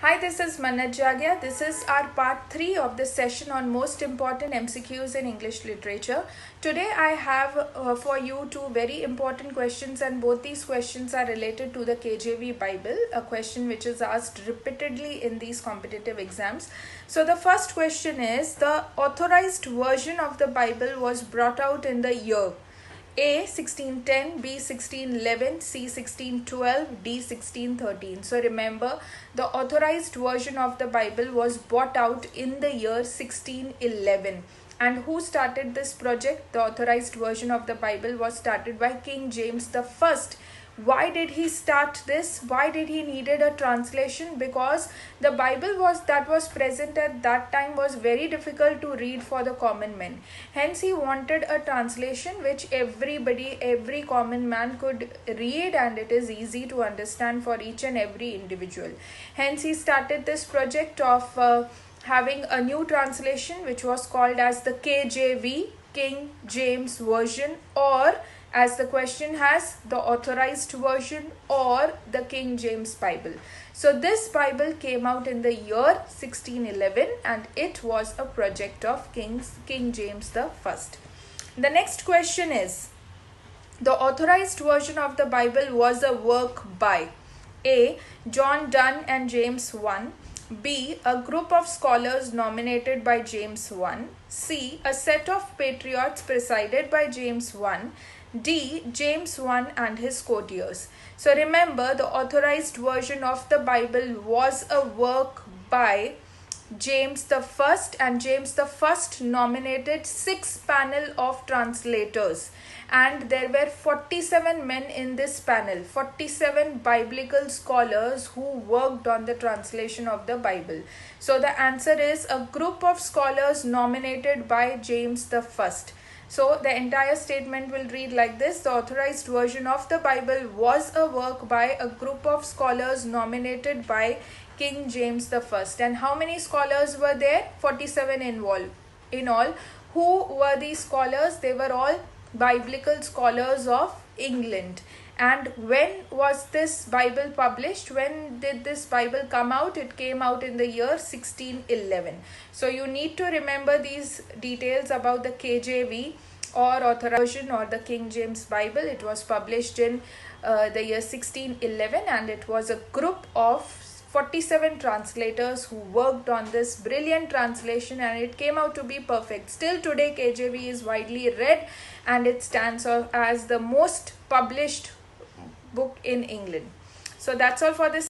Hi, this is Manat Jagya. This is our part 3 of the session on most important MCQs in English literature. Today I have for you two very important questions, and both these questions are related to the KJV Bible, a question which is asked repeatedly in these competitive exams. So the first question is, the authorized version of the Bible was brought out in the year A 1610, B 1611, C 1612, D 1613. So remember, the authorized version of the Bible was brought out in the year 1611. And who started this project? The authorized version of the Bible was started by King James the First. Why did he start this? Why did he needed a translation? Because the Bible that was present at that time was very difficult to read for the common men. Hence he wanted a translation which every common man could read, and it is easy to understand for each and every individual. Hence he started this project of having a new translation which was called as the KJV, King James Version, or as the question has, the authorized version or the King James Bible. So this Bible came out in the year 1611, and it was a project of King James the First. The next question is, the authorized version of the Bible was a work by A. John Donne and James I, B. a group of scholars nominated by James I, C. a set of patriots presided by James I, D. James I and his courtiers. So remember, the authorized version of the Bible was a work by James the First, and James the First nominated 6 panel of translators, and there were 47 men in this panel, 47 biblical scholars who worked on the translation of the Bible. So the answer is a group of scholars nominated by James the First. So the entire statement will read like this: the authorized version of the Bible was a work by a group of scholars nominated by King James the First. And how many scholars were there? 47 involved in all. Who were these scholars? They were all biblical scholars of England. And when was this Bible published? When did this Bible come out? It came out in the year 1611. So you need to remember these details about the KJV or authorized version or the King James Bible. It was published in the year 1611, and it was a group of 47 translators who worked on this brilliant translation, and it came out to be perfect. Still today KJV is widely read, and it stands as the most published book in England. So that's all for this